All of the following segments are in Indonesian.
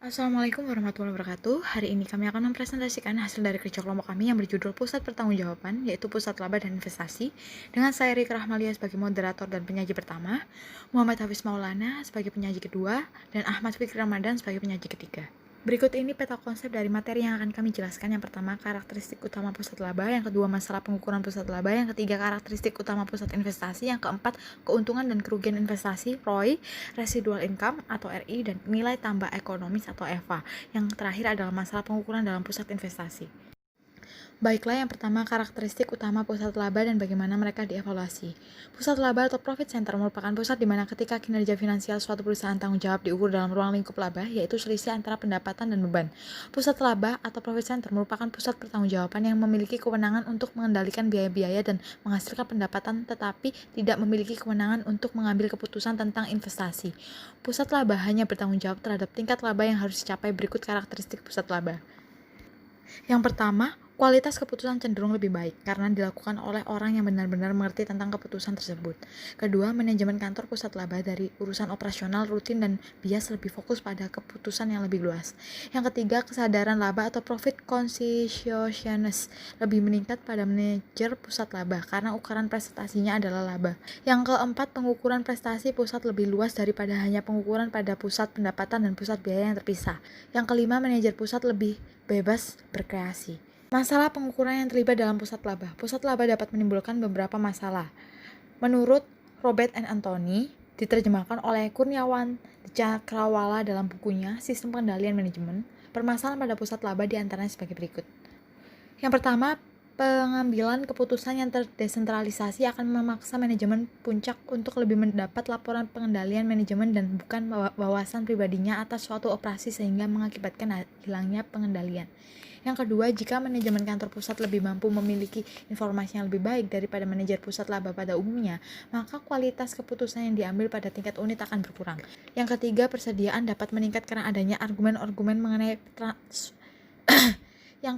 Assalamualaikum warahmatullahi wabarakatuh. Hari ini kami akan mempresentasikan hasil dari kerja kelompok kami yang berjudul Pusat Pertanggungjawaban, yaitu Pusat Laba dan Investasi, dengan saya Rika Rahmalia sebagai moderator dan penyaji pertama, Muhammad Hafiz Maulana sebagai penyaji kedua, dan Ahmad Fikri Ramadan sebagai penyaji ketiga. Berikut ini peta konsep dari materi yang akan kami jelaskan. Yang pertama, karakteristik utama pusat laba. Yang kedua, masalah pengukuran pusat laba. Yang ketiga, karakteristik utama pusat investasi. Yang keempat, keuntungan dan kerugian investasi, ROI, residual income atau RI, dan nilai tambah ekonomis atau EVA. Yang terakhir adalah masalah pengukuran dalam pusat investasi. Baiklah, yang pertama, karakteristik utama pusat laba dan bagaimana mereka dievaluasi. Pusat laba atau profit center merupakan pusat di mana ketika kinerja finansial suatu perusahaan tanggung jawab diukur dalam ruang lingkup laba, yaitu selisih antara pendapatan dan beban. Pusat laba atau profit center merupakan pusat pertanggungjawaban yang memiliki kewenangan untuk mengendalikan biaya-biaya dan menghasilkan pendapatan, tetapi tidak memiliki kewenangan untuk mengambil keputusan tentang investasi. Pusat laba hanya bertanggung jawab terhadap tingkat laba yang harus dicapai. Berikut karakteristik pusat laba. Yang pertama, kualitas keputusan cenderung lebih baik karena dilakukan oleh orang yang benar-benar mengerti tentang keputusan tersebut. Kedua, manajemen kantor pusat laba dari urusan operasional rutin dan bias lebih fokus pada keputusan yang lebih luas. Yang ketiga, kesadaran laba atau profit consciousness lebih meningkat pada manajer pusat laba karena ukuran prestasinya adalah laba. Yang keempat, pengukuran prestasi pusat lebih luas daripada hanya pengukuran pada pusat pendapatan dan pusat biaya yang terpisah. Yang kelima, manajer pusat lebih bebas berkreasi. Masalah pengukuran yang terlibat dalam pusat laba. Pusat laba dapat menimbulkan beberapa masalah. Menurut Robert and Anthony, diterjemahkan oleh Kurniawan Cakrawala dalam bukunya Sistem Pengendalian Manajemen, permasalahan pada pusat laba diantaranya sebagai berikut. Yang pertama, pengambilan keputusan yang terdesentralisasi akan memaksa manajemen puncak untuk lebih mendapat laporan pengendalian manajemen dan bukan wawasan pribadinya atas suatu operasi sehingga mengakibatkan hilangnya pengendalian. Yang kedua, jika manajemen kantor pusat lebih mampu memiliki informasi yang lebih baik daripada manajer pusat laba pada umumnya, maka kualitas keputusan yang diambil pada tingkat unit akan berkurang. Yang ketiga, persediaan dapat meningkat karena adanya argumen-argumen mengenai Yang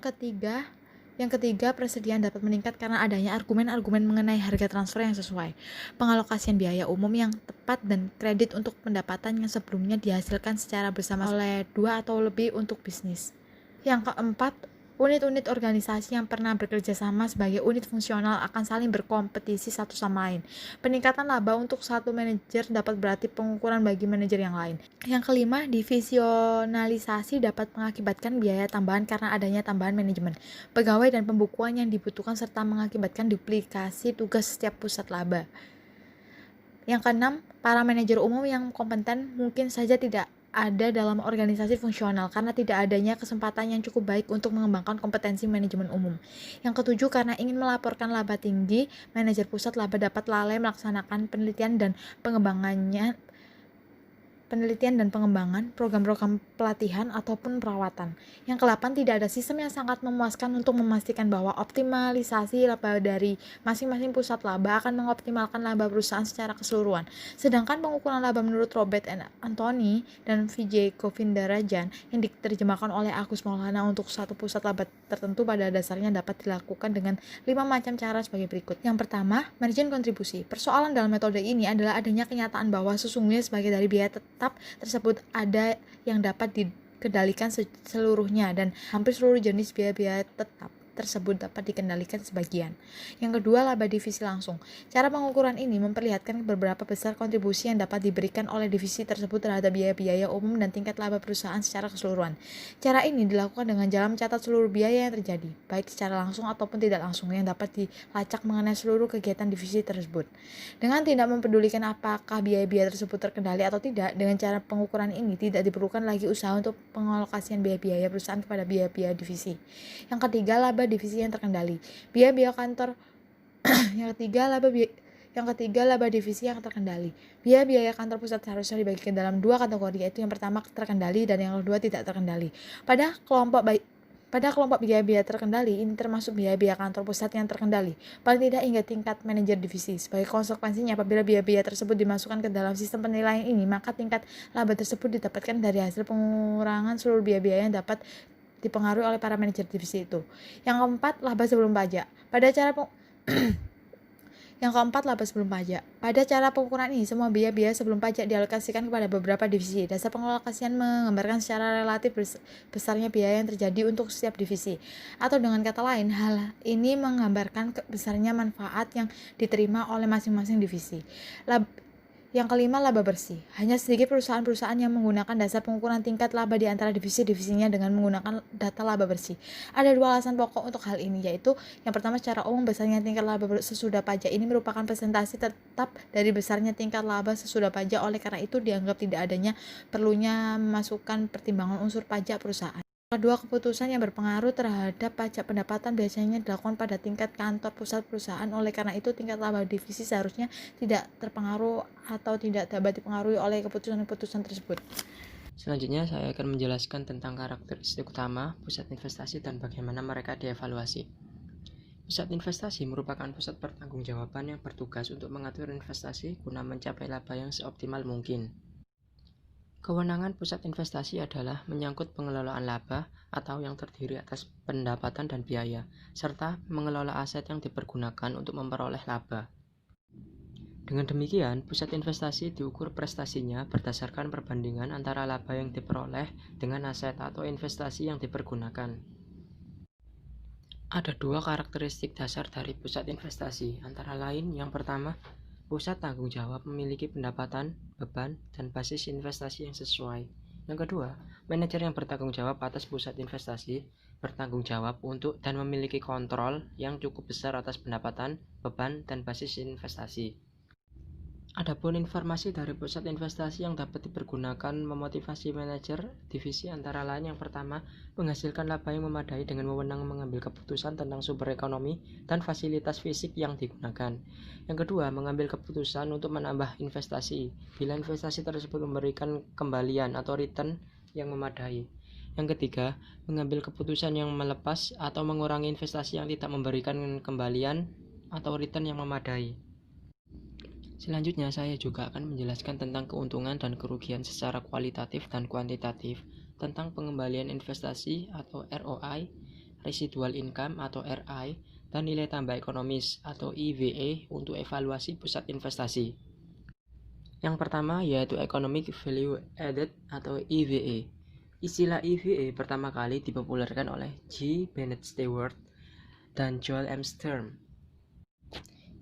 ketiga, persediaan dapat meningkat karena adanya argumen-argumen mengenai harga transfer yang sesuai, pengalokasian biaya umum yang tepat, dan kredit untuk pendapatan yang sebelumnya dihasilkan secara bersama oleh dua atau lebih untuk bisnis. Yang keempat, unit-unit organisasi yang pernah bekerja sama sebagai unit fungsional akan saling berkompetisi satu sama lain. Peningkatan laba untuk satu manajer dapat berarti pengukuran bagi manajer yang lain. Yang kelima, divisionalisasi dapat mengakibatkan biaya tambahan karena adanya tambahan manajemen, pegawai, dan pembukuan yang dibutuhkan serta mengakibatkan duplikasi tugas setiap pusat laba. Yang keenam, para manajer umum yang kompeten mungkin saja tidak ada dalam organisasi fungsional karena tidak adanya kesempatan yang cukup baik untuk mengembangkan kompetensi manajemen umum. Yang ketujuh, karena ingin melaporkan laba tinggi, manajer pusat laba dapat lalai melaksanakan penelitian dan pengembangan, program-program pelatihan ataupun perawatan. Yang ke-8, tidak ada sistem yang sangat memuaskan untuk memastikan bahwa optimalisasi laba dari masing-masing pusat laba akan mengoptimalkan laba perusahaan secara keseluruhan. Sedangkan pengukuran laba menurut Robert and Anthony dan Vijay Govindarajan yang diterjemahkan oleh Agus Maulana untuk satu pusat laba tertentu pada dasarnya dapat dilakukan dengan 5 macam cara sebagai berikut. Yang pertama, margin kontribusi. Persoalan dalam metode ini adalah adanya kenyataan bahwa sesungguhnya sebagai dari biaya tetap tersebut ada yang dapat dikendalikan seluruhnya dan hampir seluruh jenis biaya-biaya tetap tersebut dapat dikendalikan sebagian. Yang kedua, laba divisi langsung. Cara pengukuran ini memperlihatkan beberapa besar kontribusi yang dapat diberikan oleh divisi tersebut terhadap biaya-biaya umum dan tingkat laba perusahaan secara keseluruhan. Cara ini dilakukan dengan jalan mencatat seluruh biaya yang terjadi, baik secara langsung ataupun tidak langsung, yang dapat dilacak mengenai seluruh kegiatan divisi tersebut. Dengan tidak mempedulikan apakah biaya-biaya tersebut terkendali atau tidak, dengan cara pengukuran ini tidak diperlukan lagi usaha untuk pengalokasian biaya-biaya perusahaan kepada biaya-biaya divisi. Yang ketiga, laba divisi yang terkendali. Biaya-biaya kantor yang ketiga, laba divisi yang terkendali. Biaya-biaya kantor pusat seharusnya dibagi ke dalam dua kategori, yaitu yang pertama terkendali dan yang kedua tidak terkendali. Pada kelompok biaya-biaya terkendali, ini termasuk biaya-biaya kantor pusat yang terkendali, paling tidak hingga tingkat manajer divisi. Sebagai konsekuensinya, apabila biaya-biaya tersebut dimasukkan ke dalam sistem penilaian ini, maka tingkat laba tersebut didapatkan dari hasil pengurangan seluruh biaya-biaya yang dapat dipengaruhi oleh para manajer divisi itu. Yang keempat, laba sebelum pajak. Yang keempat, laba sebelum pajak. Pada cara pengukuran ini, semua biaya-biaya sebelum pajak dialokasikan kepada beberapa divisi. Dasar pengalokasian menggambarkan secara relatif besarnya biaya yang terjadi untuk setiap divisi. Atau dengan kata lain, hal ini menggambarkan besarnya manfaat yang diterima oleh masing-masing divisi. Yang kelima, laba bersih. Hanya sedikit perusahaan-perusahaan yang menggunakan dasar pengukuran tingkat laba di antara divisi-divisinya dengan menggunakan data laba bersih. Ada dua alasan pokok untuk hal ini, yaitu yang pertama, secara umum besarnya tingkat laba sesudah pajak ini merupakan presentasi tetap dari besarnya tingkat laba sesudah pajak. Oleh karena itu dianggap tidak adanya perlunya memasukkan pertimbangan unsur pajak perusahaan. Kedua, keputusan yang berpengaruh terhadap pajak pendapatan biasanya dilakukan pada tingkat kantor pusat perusahaan. Oleh karena itu, tingkat laba divisi seharusnya tidak terpengaruh atau tidak dapat dipengaruhi oleh keputusan-keputusan tersebut. Selanjutnya, saya akan menjelaskan tentang karakteristik utama pusat investasi dan bagaimana mereka dievaluasi. Pusat investasi merupakan pusat pertanggungjawaban yang bertugas untuk mengatur investasi guna mencapai laba yang seoptimal mungkin. Kewenangan pusat investasi adalah menyangkut pengelolaan laba atau yang terdiri atas pendapatan dan biaya, serta mengelola aset yang dipergunakan untuk memperoleh laba. Dengan demikian, pusat investasi diukur prestasinya berdasarkan perbandingan antara laba yang diperoleh dengan aset atau investasi yang dipergunakan. Ada dua karakteristik dasar dari pusat investasi, antara lain yang pertama, pusat tanggung jawab memiliki pendapatan, beban, dan basis investasi yang sesuai. Yang kedua, manajer yang bertanggung jawab atas pusat investasi bertanggung jawab untuk dan memiliki kontrol yang cukup besar atas pendapatan, beban, dan basis investasi. Adapun informasi dari pusat investasi yang dapat dipergunakan memotivasi manajer divisi antara lain yang pertama, menghasilkan laba yang memadai dengan wewenang mengambil keputusan tentang sumber ekonomi dan fasilitas fisik yang digunakan. Yang kedua, mengambil keputusan untuk menambah investasi bila investasi tersebut memberikan kembalian atau return yang memadai. Yang ketiga, mengambil keputusan yang melepas atau mengurangi investasi yang tidak memberikan kembalian atau return yang memadai. Selanjutnya, saya juga akan menjelaskan tentang keuntungan dan kerugian secara kualitatif dan kuantitatif, tentang pengembalian investasi atau ROI, residual income atau RI, dan nilai tambah ekonomis atau EVA untuk evaluasi pusat investasi. Yang pertama yaitu Economic Value Added atau EVA. Istilah EVA pertama kali dipopulerkan oleh G. Bennett Stewart dan Joel M. Sturm.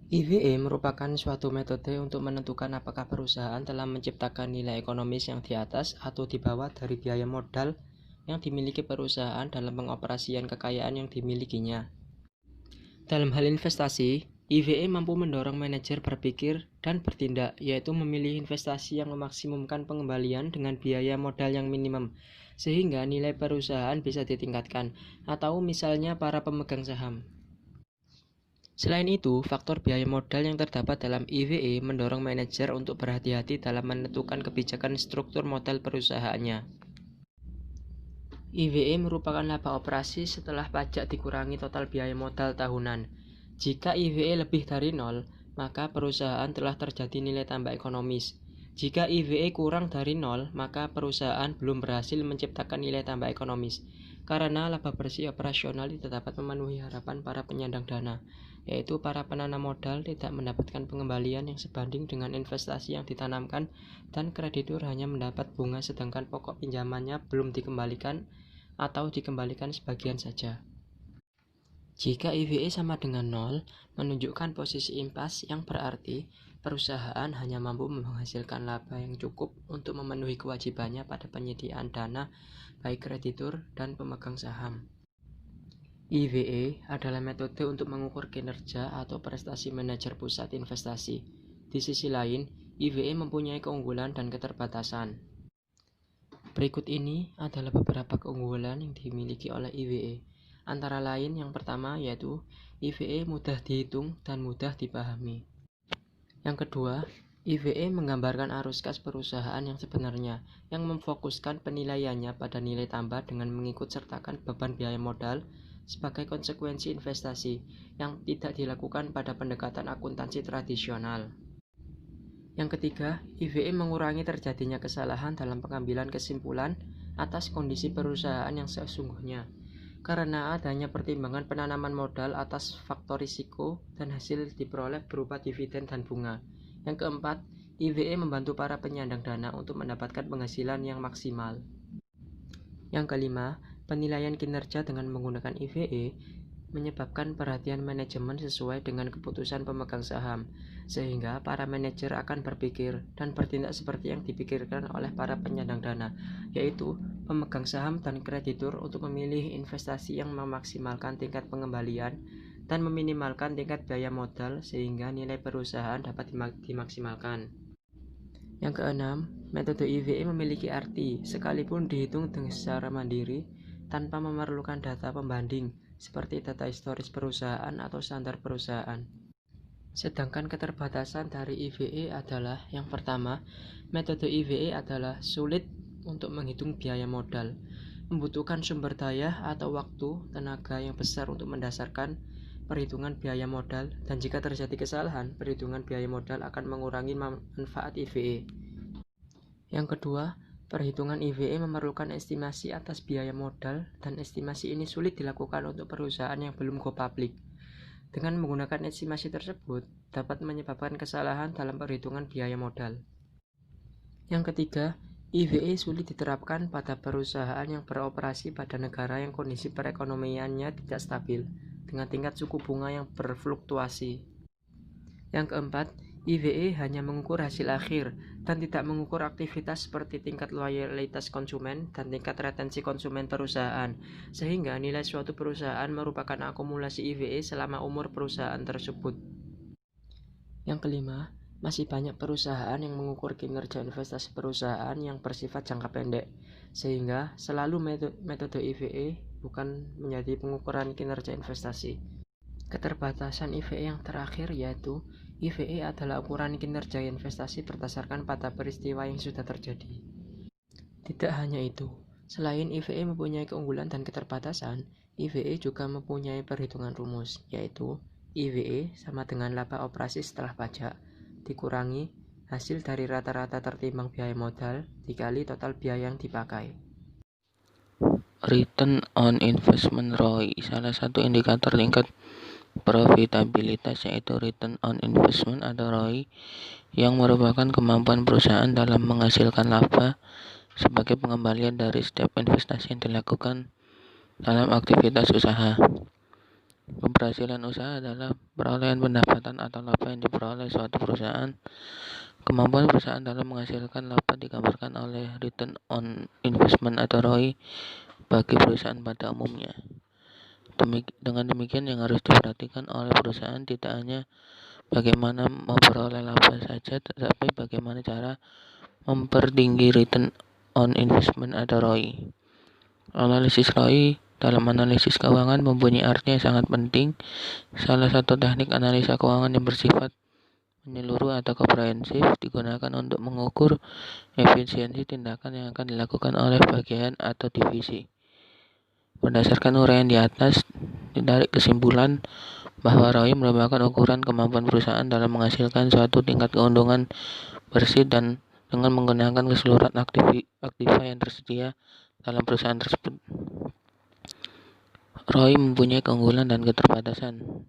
EVA merupakan suatu metode untuk menentukan apakah perusahaan telah menciptakan nilai ekonomis yang di atas atau di bawah dari biaya modal yang dimiliki perusahaan dalam pengoperasian kekayaan yang dimilikinya. Dalam hal investasi, EVA mampu mendorong manajer berpikir dan bertindak, yaitu memilih investasi yang memaksimumkan pengembalian dengan biaya modal yang minimum, sehingga nilai perusahaan bisa ditingkatkan, atau misalnya para pemegang saham. Selain itu, faktor biaya modal yang terdapat dalam EVA mendorong manajer untuk berhati-hati dalam menentukan kebijakan struktur modal perusahaannya. EVA merupakan laba operasi setelah pajak dikurangi total biaya modal tahunan. Jika EVA lebih dari 0, maka perusahaan telah terjadi nilai tambah ekonomis. Jika EVA kurang dari 0, maka perusahaan belum berhasil menciptakan nilai tambah ekonomis. Karena laba bersih operasional tidak dapat memenuhi harapan para penyandang dana, yaitu para penanam modal tidak mendapatkan pengembalian yang sebanding dengan investasi yang ditanamkan dan kreditur hanya mendapat bunga sedangkan pokok pinjamannya belum dikembalikan atau dikembalikan sebagian saja. Jika EVA sama dengan 0, menunjukkan posisi impas yang berarti perusahaan hanya mampu menghasilkan laba yang cukup untuk memenuhi kewajibannya pada penyediaan dana baik kreditur dan pemegang saham. EVA adalah metode untuk mengukur kinerja atau prestasi manajer pusat investasi. Di sisi lain, EVA mempunyai keunggulan dan keterbatasan. Berikut ini adalah beberapa keunggulan yang dimiliki oleh EVA. Antara lain yang pertama yaitu EVA mudah dihitung dan mudah dipahami. Yang kedua, EVA menggambarkan arus kas perusahaan yang sebenarnya, yang memfokuskan penilaiannya pada nilai tambah dengan mengikut sertakan beban biaya modal sebagai konsekuensi investasi yang tidak dilakukan pada pendekatan akuntansi tradisional. Yang ketiga, EVA mengurangi terjadinya kesalahan dalam pengambilan kesimpulan atas kondisi perusahaan yang sesungguhnya. karena adanya pertimbangan penanaman modal atas faktor risiko dan hasil diperoleh berupa dividen dan bunga. Yang keempat, IVE membantu para penyandang dana untuk mendapatkan penghasilan yang maksimal. Yang kelima, penilaian kinerja dengan menggunakan IVE menyebabkan perhatian manajemen sesuai dengan keputusan pemegang saham, sehingga para manajer akan berpikir dan bertindak seperti yang dipikirkan oleh para penyandang dana, yaitu pemegang saham dan kreditur untuk memilih investasi yang memaksimalkan tingkat pengembalian dan meminimalkan tingkat biaya modal sehingga nilai perusahaan dapat dimaksimalkan. Yang keenam, metode IVE memiliki arti sekalipun dihitung secara mandiri tanpa memerlukan data pembanding seperti data historis perusahaan atau standar perusahaan. Sedangkan keterbatasan dari IVE adalah yang pertama, metode IVE adalah sulit untuk menghitung biaya modal, membutuhkan sumber daya atau waktu, tenaga yang besar untuk mendasarkan perhitungan biaya modal, dan jika terjadi kesalahan, perhitungan biaya modal akan mengurangi manfaat IVE. Yang kedua, perhitungan IVE memerlukan estimasi atas biaya modal, dan estimasi ini sulit dilakukan untuk perusahaan yang belum go public. Dengan menggunakan estimasi tersebut, dapat menyebabkan kesalahan dalam perhitungan biaya modal. Yang ketiga, IVE sulit diterapkan pada perusahaan yang beroperasi pada negara yang kondisi perekonomiannya tidak stabil, dengan tingkat suku bunga yang berfluktuasi. Yang keempat, IVE hanya mengukur hasil akhir dan tidak mengukur aktivitas seperti tingkat loyalitas konsumen dan tingkat retensi konsumen perusahaan, sehingga nilai suatu perusahaan merupakan akumulasi IVE selama umur perusahaan tersebut. Yang kelima, masih banyak perusahaan yang mengukur kinerja investasi perusahaan yang bersifat jangka pendek, sehingga selalu metode IVE bukan menjadi pengukuran kinerja investasi. Keterbatasan IVE yang terakhir yaitu IVE adalah ukuran kinerja investasi berdasarkan pada peristiwa yang sudah terjadi. Tidak hanya itu, selain IVE mempunyai keunggulan dan keterbatasan, IVE juga mempunyai perhitungan rumus, yaitu IVE sama dengan laba operasi setelah pajak dikurangi hasil dari rata-rata tertimbang biaya modal dikali total biaya yang dipakai. Return on investment ROI, salah satu indikator tingkat profitabilitas yaitu return on investment atau ROI, yang merupakan kemampuan perusahaan dalam menghasilkan laba sebagai pengembalian dari setiap investasi yang dilakukan dalam aktivitas usaha. Keberhasilan usaha adalah perolehan pendapatan atau laba yang diperoleh suatu perusahaan. Kemampuan perusahaan dalam menghasilkan laba digambarkan oleh return on investment atau ROI bagi perusahaan pada umumnya. Dengan demikian, yang harus diperhatikan oleh perusahaan tidak hanya bagaimana memperoleh laba saja, tetapi bagaimana cara mempertinggi return on investment atau ROI. Analisis ROI dalam analisis keuangan mempunyai arti yang sangat penting. Salah satu teknik analisa keuangan yang bersifat menyeluruh atau komprehensif digunakan untuk mengukur efisiensi tindakan yang akan dilakukan oleh bagian atau divisi. Berdasarkan uraian di atas, ditarik kesimpulan bahwa ROI merupakan ukuran kemampuan perusahaan dalam menghasilkan suatu tingkat keuntungan bersih dan dengan menggunakan keseluruhan aktiva yang tersedia dalam perusahaan tersebut. ROI mempunyai keunggulan dan keterbatasan.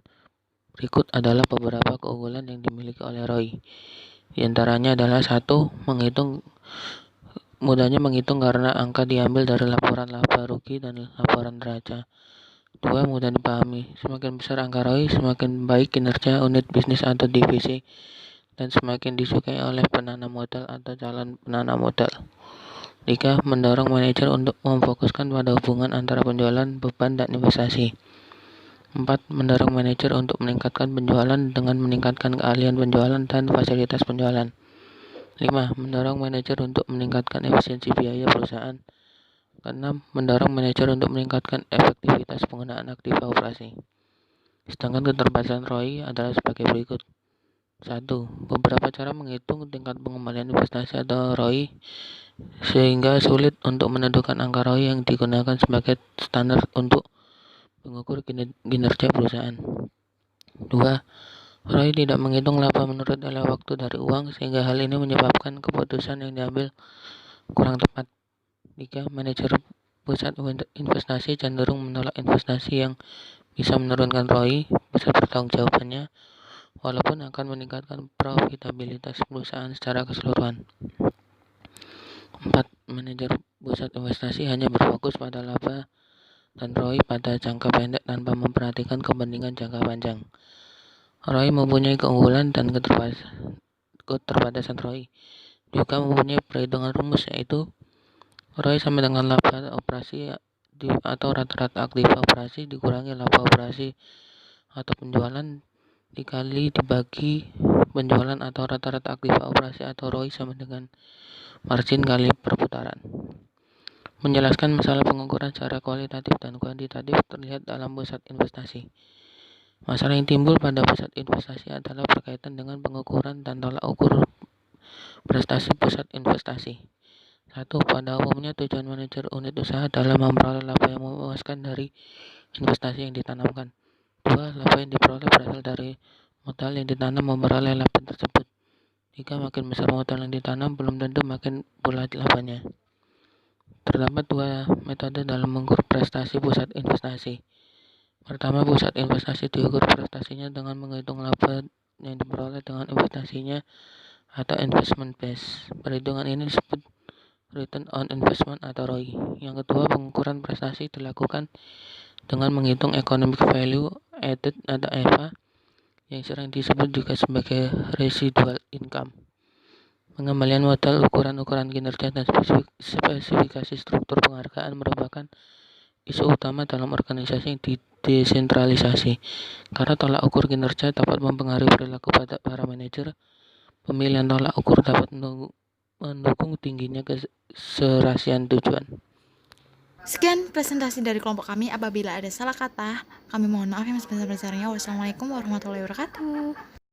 Berikut adalah beberapa keunggulan yang dimiliki oleh ROI. Di antaranya adalah 1. Mudahnya menghitung karena angka diambil dari laporan laba rugi dan laporan neraca. 2. Mudah dipahami. Semakin besar angka ROI, semakin baik kinerja unit bisnis atau divisi, dan semakin disukai oleh penanam modal atau calon penanam modal. 3. Mendorong manajer untuk memfokuskan pada hubungan antara penjualan, beban, dan investasi. 4. Mendorong manajer untuk meningkatkan penjualan dengan meningkatkan keahlian penjualan dan fasilitas penjualan. 5. Mendorong manajer untuk meningkatkan efisiensi biaya perusahaan. 6. Mendorong manajer untuk meningkatkan efektivitas penggunaan aktiva operasi. Sedangkan keterbatasan ROI adalah sebagai berikut. 1. Beberapa cara menghitung tingkat pengembalian investasi atau ROI sehingga sulit untuk menentukan angka ROI yang digunakan sebagai standar untuk mengukur kinerja perusahaan. 2. ROI tidak menghitung laba menurut nilai waktu dari uang sehingga hal ini menyebabkan keputusan yang diambil kurang tepat. 3. Manajer pusat investasi cenderung menolak investasi yang bisa menurunkan ROI, pusat pertanggungjawabannya, walaupun akan meningkatkan profitabilitas perusahaan secara keseluruhan. 4. Manajer pusat investasi hanya berfokus pada laba dan ROI pada jangka pendek tanpa memperhatikan kepentingan jangka panjang. ROI mempunyai keunggulan dan keterbatasan ROI juga mempunyai perhitungan rumus, yaitu ROI sama dengan laba operasi atau rata-rata aktif operasi dikurangi laba operasi atau penjualan dibagi penjualan atau rata-rata aktif operasi, atau ROI sama dengan margin kali perputaran. Menjelaskan masalah pengukuran secara kualitatif dan kuantitatif terlihat dalam pusat investasi. Masalah yang timbul pada pusat investasi adalah berkaitan dengan pengukuran dan tolak ukur prestasi pusat investasi. 1. Pada umumnya tujuan manajer unit usaha adalah memperoleh laba yang memuaskan dari investasi yang ditanamkan. 2. Laba yang diperoleh berasal dari modal yang ditanam memperoleh laba tersebut. 3. Makin besar modal yang ditanam, belum tentu makin pula labanya. Terdapat dua metode dalam mengukur prestasi pusat investasi. Pertama, pusat investasi diukur prestasinya dengan menghitung laba yang diperoleh dengan investasinya atau investment base. Perhitungan ini disebut return on investment atau ROI. Yang kedua, pengukuran prestasi dilakukan dengan menghitung economic value added atau EVA, yang sering disebut juga sebagai residual income. Pengembalian modal, ukuran-ukuran kinerja, dan spesifikasi struktur penghargaan merupakan isu utama dalam organisasi yang didesentralisasi, karena tolak ukur kinerja dapat mempengaruhi perilaku pada para manajer. Pemilihan tolak ukur dapat mendukung tingginya keserasian tujuan. Sekian presentasi dari kelompok kami. Apabila ada salah kata, kami mohon maaf yang sebesar-besarnya. Wassalamualaikum warahmatullahi wabarakatuh.